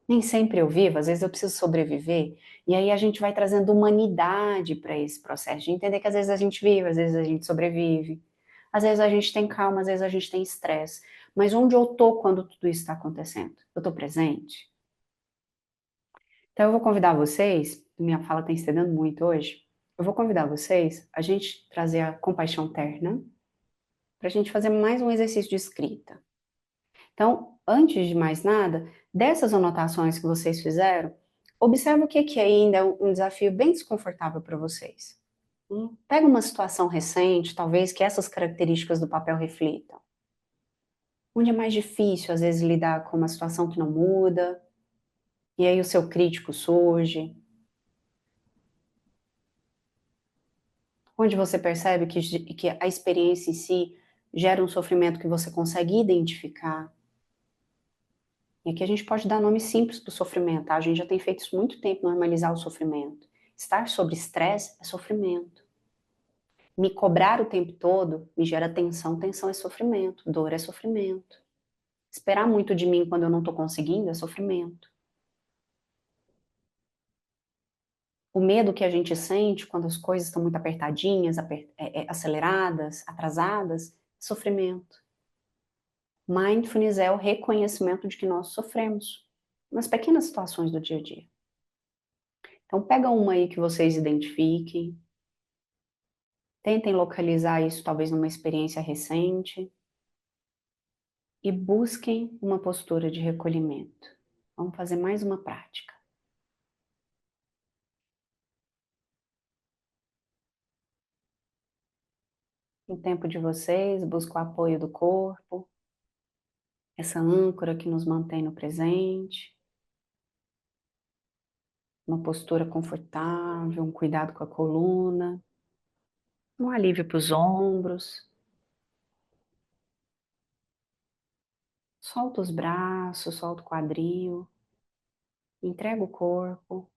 Nem sempre eu vivo, às vezes eu preciso sobreviver. E aí a gente vai trazendo humanidade para esse processo, de entender que às vezes a gente vive, às vezes a gente sobrevive. Às vezes a gente tem calma, às vezes a gente tem estresse. Mas onde eu tô quando tudo isso está acontecendo? Eu tô presente? Então, eu vou convidar vocês, minha fala está estendendo muito hoje, eu vou convidar vocês a gente trazer a compaixão terna, para a gente fazer mais um exercício de escrita. Então, antes de mais nada, dessas anotações que vocês fizeram, observe o que, que ainda é um desafio bem desconfortável para vocês. Pega uma situação recente, talvez que essas características do papel reflitam. Onde é mais difícil, às vezes, lidar com uma situação que não muda, e aí o seu crítico surge, onde você percebe que a experiência em si gera um sofrimento que você consegue identificar. E aqui a gente pode dar nome simples para o sofrimento, tá? A gente já tem feito isso há muito tempo, normalizar o sofrimento. Estar sob estresse é sofrimento. Me cobrar o tempo todo me gera tensão, tensão é sofrimento, dor é sofrimento. Esperar muito de mim quando eu não estou conseguindo é sofrimento. O medo que a gente sente quando as coisas estão muito apertadinhas, aceleradas, atrasadas, é sofrimento. Mindfulness é o reconhecimento de que nós sofremos nas pequenas situações do dia a dia. Então, pega uma aí que vocês identifiquem, tentem localizar isso talvez numa experiência recente e busquem uma postura de recolhimento. Vamos fazer mais uma prática. No tempo de vocês, busca o apoio do corpo, essa âncora que nos mantém no presente, uma postura confortável, um cuidado com a coluna, um alívio para os ombros. Solta os braços, solta o quadril, entrega o corpo.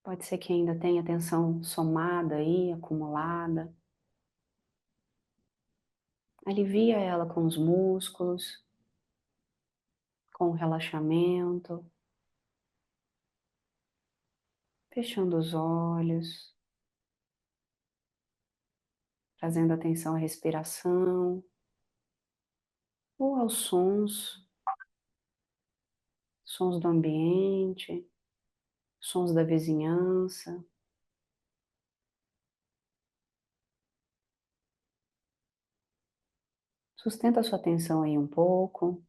Pode ser que ainda tenha tensão somada aí, acumulada. Alivia ela com os músculos, com o relaxamento, fechando os olhos, trazendo atenção à respiração ou aos sons, sons do ambiente, sons da vizinhança. Sustenta a sua atenção aí um pouco.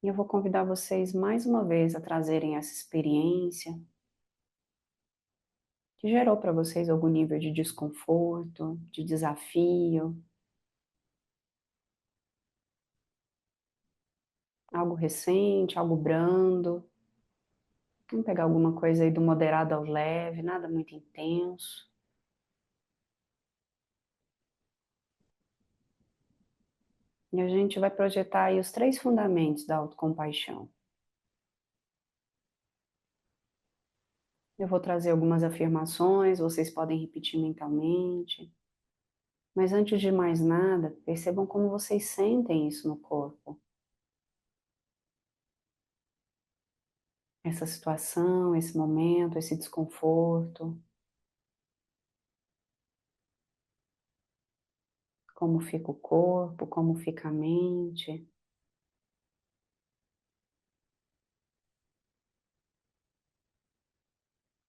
E eu vou convidar vocês mais uma vez a trazerem essa experiência que gerou para vocês algum nível de desconforto, de desafio, algo recente, algo brando. Vamos pegar alguma coisa aí do moderado ao leve, nada muito intenso. E a gente vai projetar aí os 3 fundamentos da autocompaixão. Eu vou trazer algumas afirmações, vocês podem repetir mentalmente. Mas antes de mais nada, percebam como vocês sentem isso no corpo. Essa situação, esse momento, esse desconforto. Como fica o corpo, como fica a mente.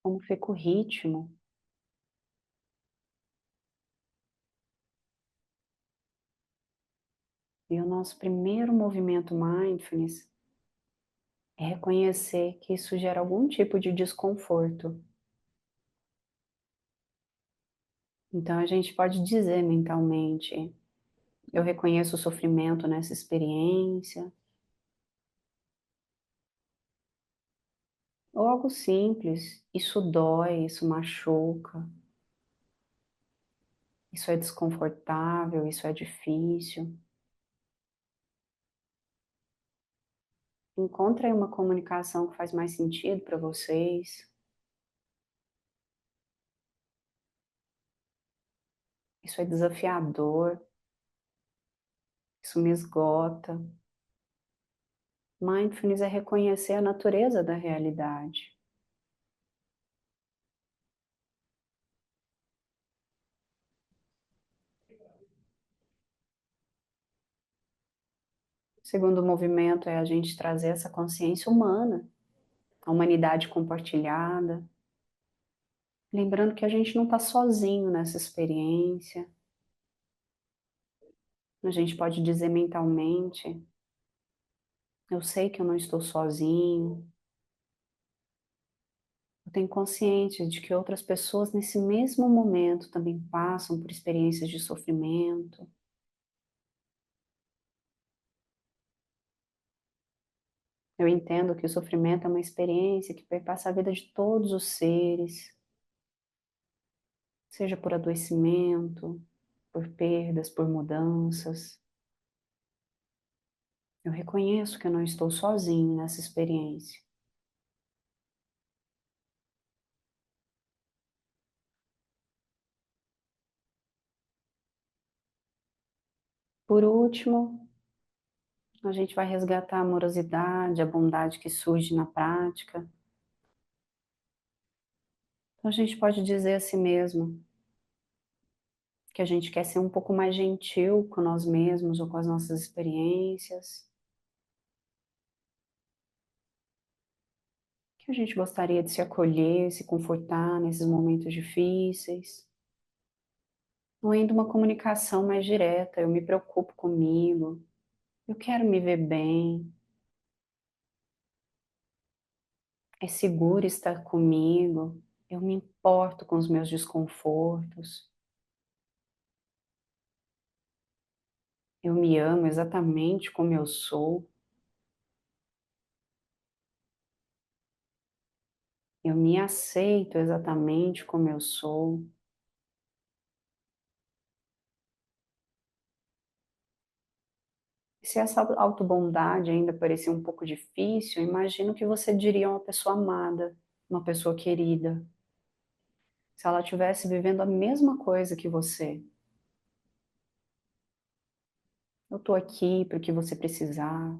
Como fica o ritmo. E o nosso primeiro movimento mindfulness é reconhecer que isso gera algum tipo de desconforto. Então a gente pode dizer mentalmente: eu reconheço o sofrimento nessa experiência. Ou algo simples: isso dói, isso machuca, isso é desconfortável, isso é difícil. Encontrem uma comunicação que faz mais sentido para vocês. Isso é desafiador, isso me esgota. Mindfulness é reconhecer a natureza da realidade. O segundo movimento é a gente trazer essa consciência humana, a humanidade compartilhada, lembrando que a gente não está sozinho nessa experiência. A gente pode dizer mentalmente: eu sei que eu não estou sozinho. Eu tenho consciência de que outras pessoas nesse mesmo momento também passam por experiências de sofrimento. Eu entendo que o sofrimento é uma experiência que perpassa a vida de todos os seres, seja por adoecimento, por perdas, por mudanças. Eu reconheço que eu não estou sozinho nessa experiência. Por último, a gente vai resgatar a amorosidade, a bondade que surge na prática. Então a gente pode dizer a si mesmo que a gente quer ser um pouco mais gentil com nós mesmos ou com as nossas experiências, que a gente gostaria de se acolher, se confortar nesses momentos difíceis, ou ainda uma comunicação mais direta: eu me preocupo comigo, eu quero me ver bem, é seguro estar comigo, eu me importo com os meus desconfortos, eu me amo exatamente como eu sou, eu me aceito exatamente como eu sou. Se essa autobondade ainda parecer um pouco difícil, imagino que você diria a uma pessoa amada, uma pessoa querida, se ela estivesse vivendo a mesma coisa que você. Eu estou aqui para o que você precisar.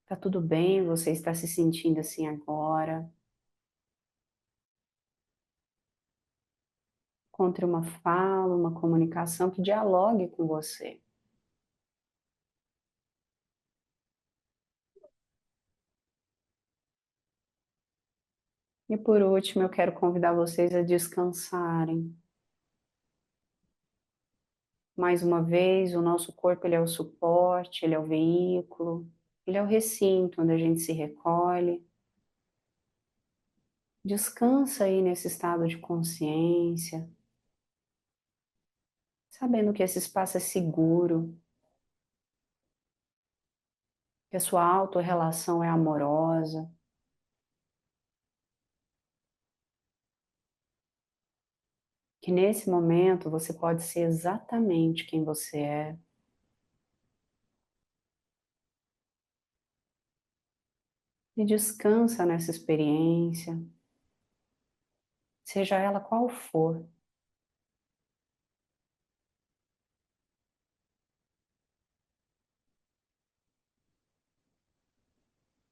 Tá tudo bem, você está se sentindo assim agora. Encontre uma fala, uma comunicação que dialogue com você. E por último, eu quero convidar vocês a descansarem. Mais uma vez, o nosso corpo ele é o suporte, ele é o veículo, ele é o recinto onde a gente se recolhe. Descansa aí nesse estado de consciência, sabendo que esse espaço é seguro, que a sua autorrelação é amorosa, que nesse momento você pode ser exatamente quem você é. E descansa nessa experiência, seja ela qual for.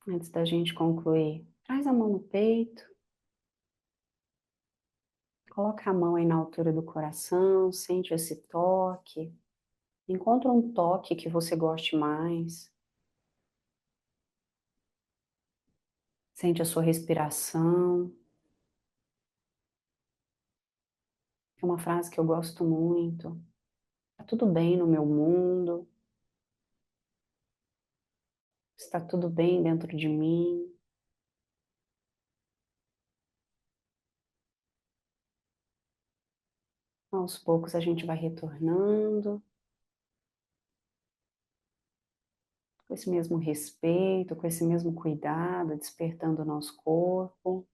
Antes da gente concluir, traz a mão no peito, coloca a mão aí na altura do coração, sente esse toque. Encontra um toque que você goste mais. Sente a sua respiração. É uma frase que eu gosto muito. Tá tudo bem no meu mundo. Está tudo bem dentro de mim. Aos poucos a gente vai retornando com esse mesmo respeito, com esse mesmo cuidado, despertando o nosso corpo.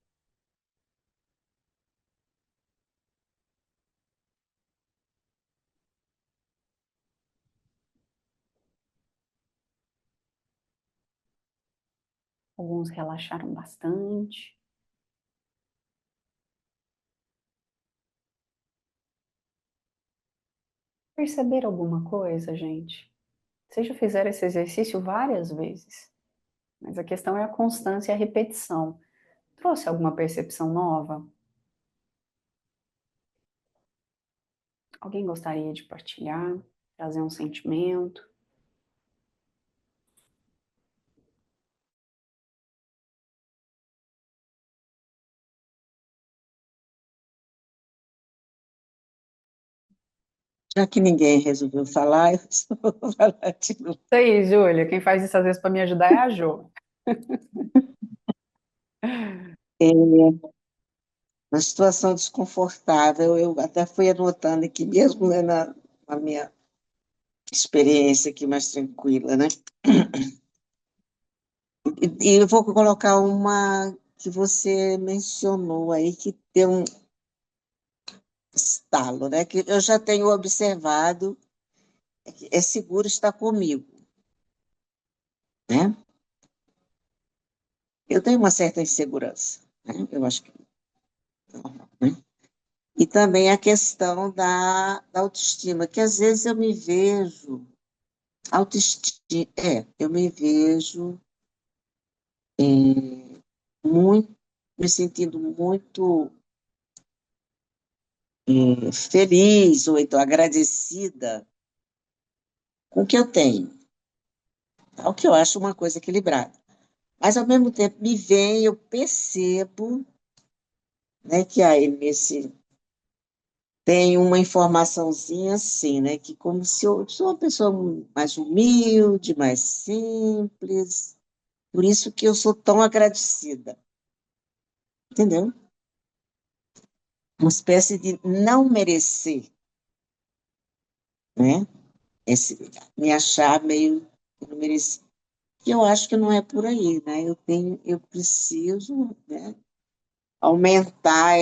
Alguns relaxaram bastante. Perceber alguma coisa, gente? Vocês já fizeram esse exercício várias vezes, mas a questão é a constância e a repetição. Trouxe alguma percepção nova? Alguém gostaria de partilhar, trazer um sentimento? Já que ninguém resolveu falar, eu só vou falar de novo. Isso aí, Júlia. Quem faz isso às vezes para me ajudar é a Jo. É uma situação desconfortável, eu até fui anotando aqui mesmo, né, na minha experiência aqui mais tranquila, né? E eu vou colocar uma que você mencionou aí, que deu um estalo, né? Que eu já tenho observado, que é seguro estar comigo, né? Eu tenho uma certa insegurança, né? Eu acho que é normal, né? E também a questão da autoestima, que às vezes eu me vejo, eu me vejo muito, me sentindo muito feliz ou então agradecida com o que eu tenho, tá? O que eu acho uma coisa equilibrada. Mas, ao mesmo tempo, me vem, eu percebo, né, que aí nesse tem uma informaçãozinha assim, né, que como se eu sou uma pessoa mais humilde, mais simples, por isso que eu sou tão agradecida, entendeu? Uma espécie de não merecer, né? Esse, me achar meio que não mereci. E eu acho que não é por aí, né? Eu preciso, né, aumentar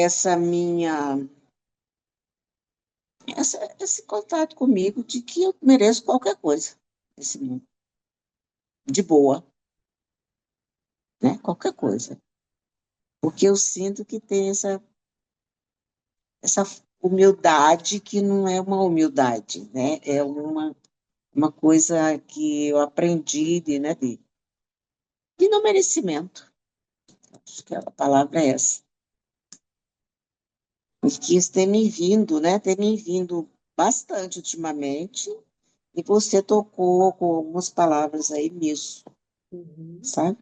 esse contato comigo de que eu mereço qualquer coisa nesse mundo, de boa, né? Qualquer coisa. Porque eu sinto que tem essa humildade que não é uma humildade, né? É uma coisa que eu aprendi de não merecimento. Acho que a palavra é essa. E que isso tem me vindo, né? Tem me vindo bastante ultimamente, e você tocou com algumas palavras aí nisso, Uhum. sabe?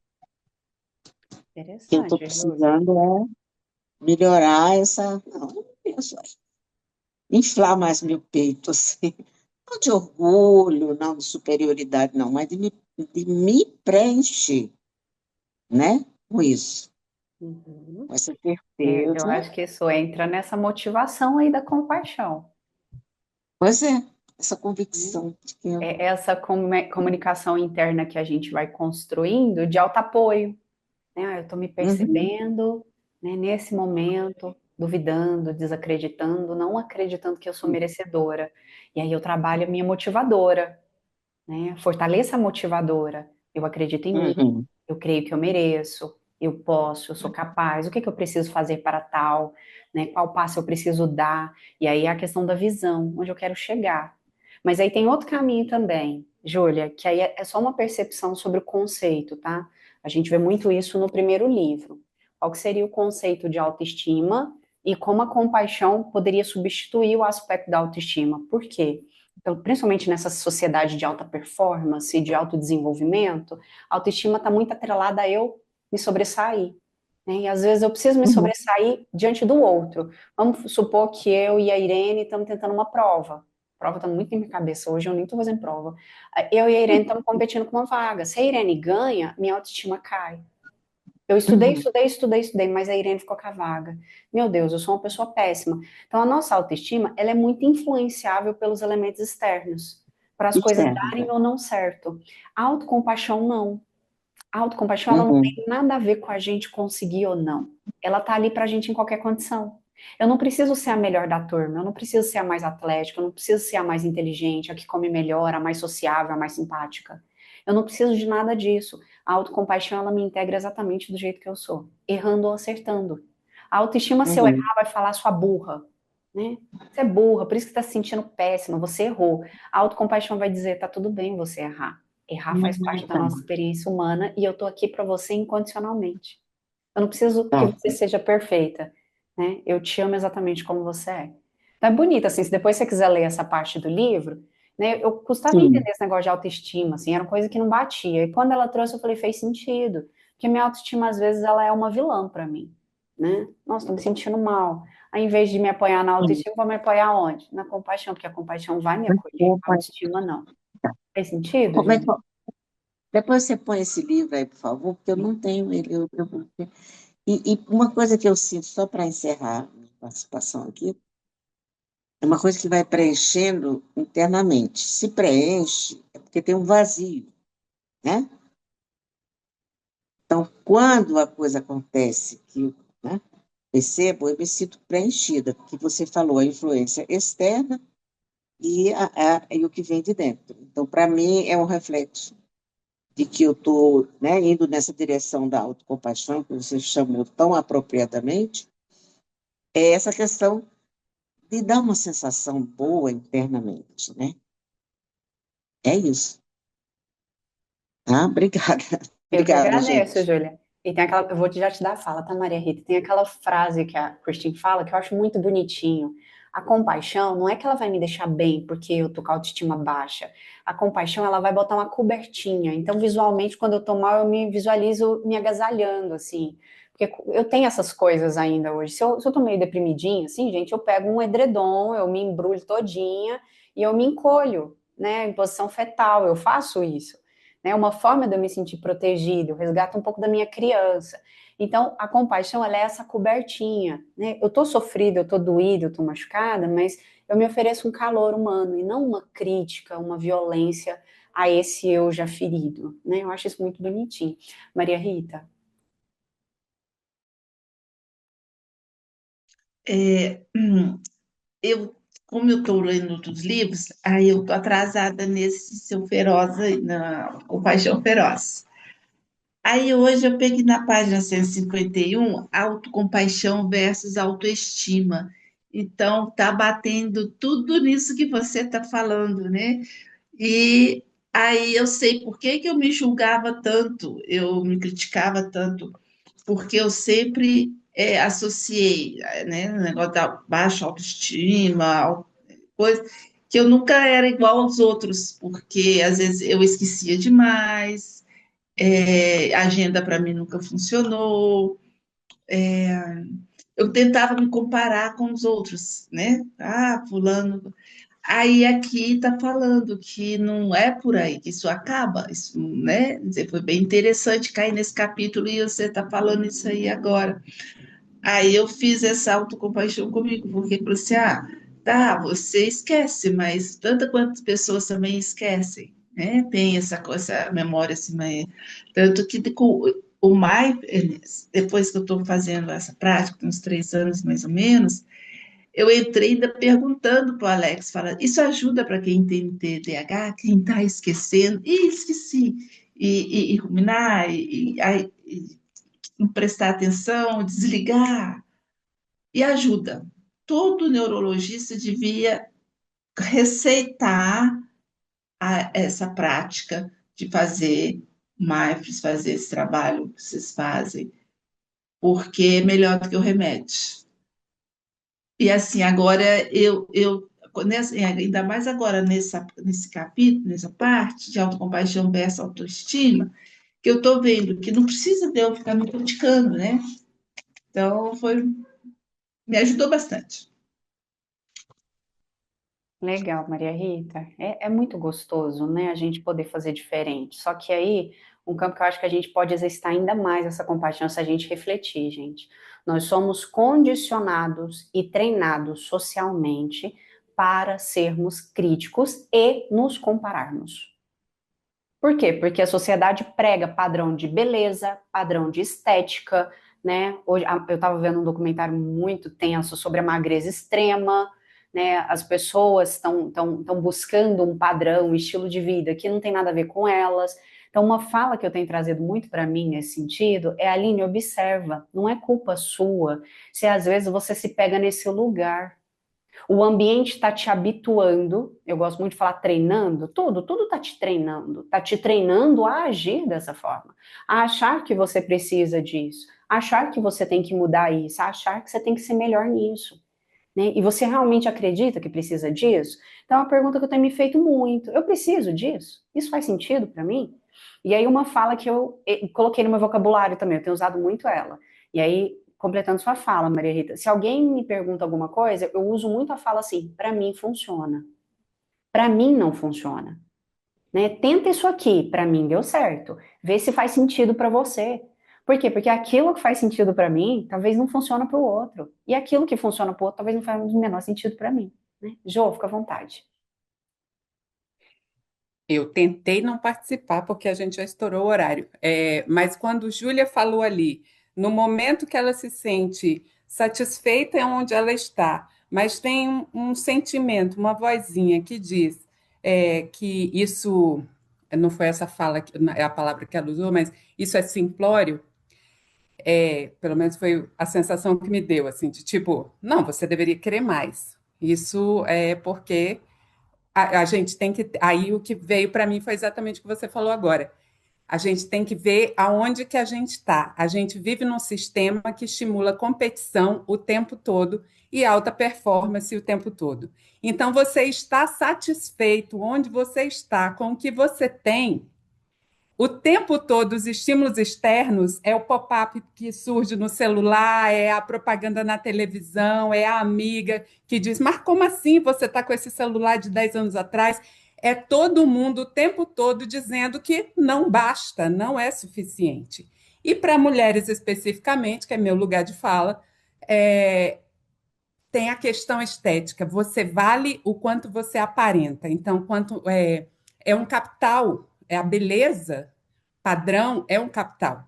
Que eu estou Interessante, Júlia. precisando melhorar essa. Não penso, inflar mais meu peito, assim. Não de orgulho, não de superioridade, não, mas de me preencher, né? Com isso. Uhum. com essa Eu certeza. acho que isso entra nessa motivação aí da compaixão, Pois é, essa né? convicção de que eu. É essa comunicação interna que a gente vai construindo de alto apoio, né? Ah, eu estou me Uhum, percebendo, né, nesse momento, duvidando, desacreditando, não acreditando que eu sou merecedora. E aí eu trabalho a minha motivadora, né? Fortaleça a motivadora. Eu acredito em mim, uhum, eu creio que eu mereço, eu posso, eu sou capaz. O que que eu preciso fazer para tal, né? Qual passo eu preciso dar? E aí é a questão da visão, onde eu quero chegar. Mas aí tem outro caminho também, Júlia, que aí é só uma percepção sobre o conceito, tá? A gente vê muito isso no primeiro livro. Qual que seria o conceito de autoestima e como a compaixão poderia substituir o aspecto da autoestima? Por quê? Então, principalmente nessa sociedade de alta performance, de alto desenvolvimento, a autoestima está muito atrelada a eu me sobressair, né? E às vezes eu preciso me uhum, sobressair diante do outro. Vamos supor que eu e a Irene estamos tentando uma prova. A prova está muito na minha cabeça hoje, eu nem estou fazendo prova. Eu e a Irene estamos competindo com uma vaga. Se a Irene ganha, minha autoestima cai. Eu estudei, uhum. estudei, estudei, estudei, mas a Irene ficou com a vaga. Meu Deus, eu sou uma pessoa péssima. Então, a nossa autoestima, ela é muito influenciável pelos elementos externos, para as Isso coisas é darem verdade. ou não certo. A autocompaixão, não. A autocompaixão, ela não tem Uhum, nada a ver com a gente conseguir ou não. Ela tá ali pra gente em qualquer condição. Eu não preciso ser a melhor da turma, eu não preciso ser a mais atlética, eu não preciso ser a mais inteligente, a que come melhor, a mais sociável, a mais simpática. Eu não preciso de nada disso. A autocompaixão, ela me integra exatamente do jeito que eu sou, errando ou acertando. A autoestima, se eu uhum, errar, vai falar sua burra, né? Você é burra, por isso que está se sentindo péssima, você errou. A autocompaixão vai dizer, tá tudo bem você errar. Errar faz parte da tá, nossa experiência humana e eu tô aqui para você incondicionalmente. Eu não preciso que tá. você seja perfeita, né? Eu te amo exatamente como você é. Então é bonito, assim, se depois você quiser ler essa parte do livro, né? Eu custava Sim. entender esse negócio de autoestima, assim, era uma coisa que não batia. E quando ela trouxe, eu falei, fez sentido. Porque minha autoestima, às vezes, ela é uma vilã para mim, né? Nossa, tô me sentindo mal. Aí, em vez de me apoiar na Sim. autoestima, eu vou me apoiar onde? Na compaixão, porque a compaixão vai me acolher, a Opa, autoestima não. tá. Fez sentido, Como é que... Júlia? Depois você põe esse livro aí, por favor, porque eu não tenho ele. E uma coisa que eu sinto, só para encerrar minha participação aqui, é uma coisa que vai preenchendo internamente. Se preenche, é porque tem um vazio, né? Então, quando a coisa acontece que eu, né, percebo, eu me sinto preenchida, porque você falou a influência externa e o que vem de dentro. Então, para mim, é um reflexo de que eu estou, né, indo nessa direção da autocompaixão, que você chamou tão apropriadamente, é essa questão de dar uma sensação boa internamente, né? É isso. Ah, obrigada. Eu que Obrigada, agradeço, gente. Júlia. E tem aquela, eu vou já te dar a fala, tá, Maria Rita? Tem aquela frase que a Christine fala que eu acho muito bonitinho. A compaixão não é que ela vai me deixar bem porque eu tô com a autoestima baixa. A compaixão, ela vai botar uma cobertinha. Então, visualmente, quando eu tô mal, eu me visualizo me agasalhando, assim. Porque eu tenho essas coisas ainda hoje. Se eu tô meio deprimidinha, assim, gente, eu pego um edredom, eu me embrulho todinha e eu me encolho, né, em posição fetal. Eu faço isso, né? Uma forma de eu me sentir protegida, eu resgato um pouco da minha criança. Então, a compaixão, ela é essa cobertinha, né? Eu tô sofrida, eu tô doída, eu tô machucada, mas eu me ofereço um calor humano e não uma crítica, uma violência a esse eu já ferido, né? Eu acho isso muito bonitinho. Maria Rita? É, eu, como eu estou lendo outros livros, aí eu estou atrasada nesse seu feroz aí, o Paixão Feroz. Aí hoje eu peguei na página 151, autocompaixão versus autoestima. Então, tá batendo tudo nisso que você está falando, né? E aí eu sei por que que eu me julgava tanto, eu me criticava tanto, porque eu sempre associei, né, o negócio da baixa autoestima, coisa, que eu nunca era igual aos outros, porque às vezes eu esquecia demais, a agenda para mim nunca funcionou, eu tentava me comparar com os outros, né? Ah, fulano. Aí aqui está falando que não é por aí, que isso acaba, isso, né? Quer dizer, foi bem interessante cair nesse capítulo e você está falando isso aí agora. Aí eu fiz essa autocompaixão comigo, porque falei assim, tá, você esquece, mas tanta quantas pessoas também esquecem, né? Tem essa memória assim, tanto que o mindfulness, depois que eu estou fazendo essa prática, tem uns 3 anos mais ou menos, eu entrei ainda perguntando para o Alex, fala, isso ajuda para quem tem TDAH, quem está esquecendo, e esqueci, e ruminar, e não prestar atenção, desligar, e ajuda. Todo neurologista devia receitar essa prática de fazer mindfulness, fazer esse trabalho que vocês fazem, porque é melhor do que o remédio. E assim, agora ainda mais agora nesse capítulo, nessa parte de autocompaixão versus autoestima, que eu estou vendo que não precisa de eu ficar me criticando, né? Então, me ajudou bastante. Legal, Maria Rita. É muito gostoso, né, a gente poder fazer diferente. Só que aí, um campo que eu acho que a gente pode exercitar ainda mais essa compaixão se a gente refletir, gente. Nós somos condicionados e treinados socialmente para sermos críticos e nos compararmos. Por quê? Porque a sociedade prega padrão de beleza, padrão de estética, né? Hoje, eu estava vendo um documentário muito tenso sobre a magreza extrema, né? As pessoas estão buscando um padrão, um estilo de vida que não tem nada a ver com elas. Então, uma fala que eu tenho trazido muito para mim nesse sentido é: Aline, observa, não é culpa sua se às vezes você se pega nesse lugar. O ambiente está te habituando, eu gosto muito de falar treinando, tudo está te treinando a agir dessa forma, a achar que você precisa disso, a achar que você tem que mudar isso, a achar que você tem que ser melhor nisso, né? E você realmente acredita que precisa disso? Então é uma pergunta que eu tenho me feito muito. Eu preciso disso? Isso faz sentido para mim? E aí uma fala que eu coloquei no meu vocabulário também, eu tenho usado muito ela. E aí completando sua fala, Maria Rita, se alguém me pergunta alguma coisa, eu uso muito a fala assim: para mim funciona, para mim não funciona, né? Tenta isso aqui, para mim deu certo, vê se faz sentido para você. Por quê? Porque aquilo que faz sentido para mim, talvez não funcione para o outro, e aquilo que funciona para o outro, talvez não faça o menor sentido para mim, né? Jô, fica à vontade. Eu tentei não participar porque a gente já estourou o horário. Mas quando Júlia falou ali, no momento que ela se sente satisfeita é onde ela está, mas tem um sentimento, uma vozinha que diz que isso não foi essa fala, é a palavra que ela usou, mas isso é simplório. Pelo menos foi a sensação que me deu, assim, de tipo, não, você deveria querer mais. Isso é porque a gente tem que. Aí o que veio para mim foi exatamente o que você falou agora. A gente tem que ver aonde que a gente está. A gente vive num sistema que estimula competição o tempo todo e alta performance o tempo todo. Então, você está satisfeito onde você está, com o que você tem, o tempo todo, os estímulos externos é o pop-up que surge no celular, é a propaganda na televisão, é a amiga que diz: Mas como assim você está com esse celular de 10 anos atrás? É todo mundo o tempo todo dizendo que não basta, não é suficiente. E para mulheres especificamente, que é meu lugar de fala, é, tem a questão estética. Você vale o quanto você aparenta. Então, quanto é um capital, é a beleza padrão é um capital.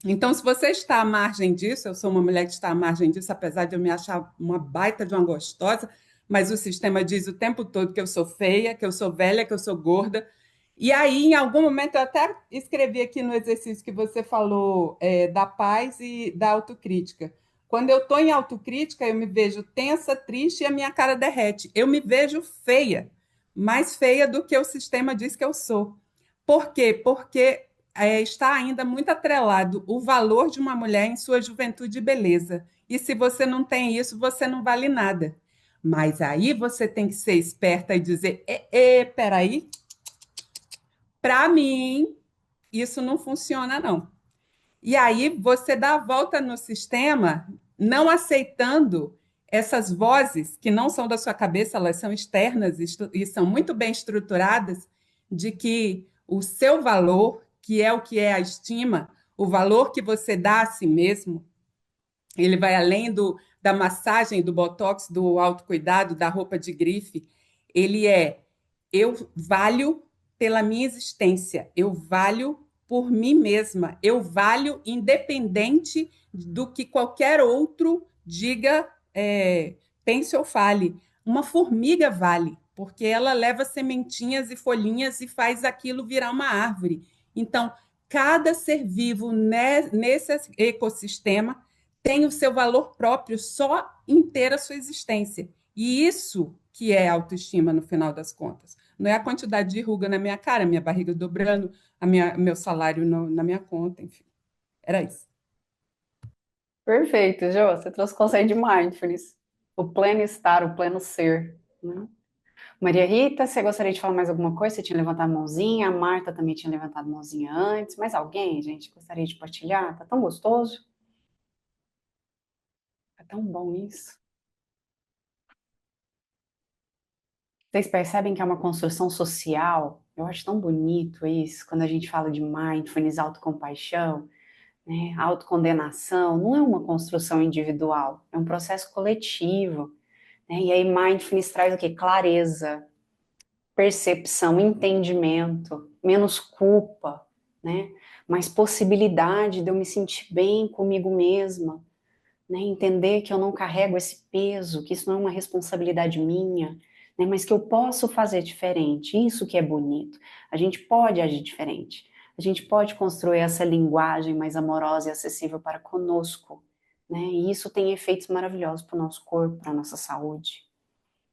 Então, se você está à margem disso, eu sou uma mulher que está à margem disso, apesar de eu me achar uma baita de uma gostosa, mas o sistema diz o tempo todo que eu sou feia, que eu sou velha, que eu sou gorda. E aí, em algum momento, eu até escrevi aqui no exercício que você falou da paz e da autocrítica. Quando eu estou em autocrítica, eu me vejo tensa, triste e a minha cara derrete. Eu me vejo feia, mais feia do que o sistema diz que eu sou. Por quê? Porque está ainda muito atrelado o valor de uma mulher em sua juventude e beleza. E se você não tem isso, você não vale nada. Mas aí você tem que ser esperta e dizer: peraí, para mim, isso não funciona, não. E aí você dá a volta no sistema, não aceitando essas vozes, que não são da sua cabeça, elas são externas e são muito bem estruturadas, de que o seu valor, que é o que é a estima, o valor que você dá a si mesmo, ele vai além da massagem, do botox, do autocuidado, da roupa de grife. Ele é: eu valho pela minha existência, eu valho por mim mesma, eu valho independente do que qualquer outro diga, pense ou fale. Uma formiga vale, porque ela leva sementinhas e folhinhas e faz aquilo virar uma árvore. Então, cada ser vivo nesse ecossistema tem o seu valor próprio só em ter a sua existência. E isso que é autoestima no final das contas. Não é a quantidade de ruga na minha cara, minha barriga dobrando, meu salário na minha conta, enfim. Era isso. Perfeito, Jô. Você trouxe o conceito de mindfulness. O pleno estar, o pleno ser, né? Maria Rita, você gostaria de falar mais alguma coisa? Você tinha levantado a mãozinha, a Marta também tinha levantado a mãozinha antes. Mais alguém, gente, gostaria de partilhar? Tá tão gostoso. Tá tão bom isso. Vocês percebem que é uma construção social? Eu acho tão bonito isso, quando a gente fala de mindfulness, autocompaixão, né? Autocondenação, não é uma construção individual, é um processo coletivo, né? E aí mindfulness traz o quê? Clareza, percepção, entendimento, menos culpa, né? Mais possibilidade de eu me sentir bem comigo mesma, né? Entender que eu não carrego esse peso, que isso não é uma responsabilidade minha, né? Mas que eu posso fazer diferente. Isso que é bonito. A gente pode agir diferente. A gente pode construir essa linguagem mais amorosa e acessível para conosco, né? E isso tem efeitos maravilhosos para o nosso corpo, para a nossa saúde.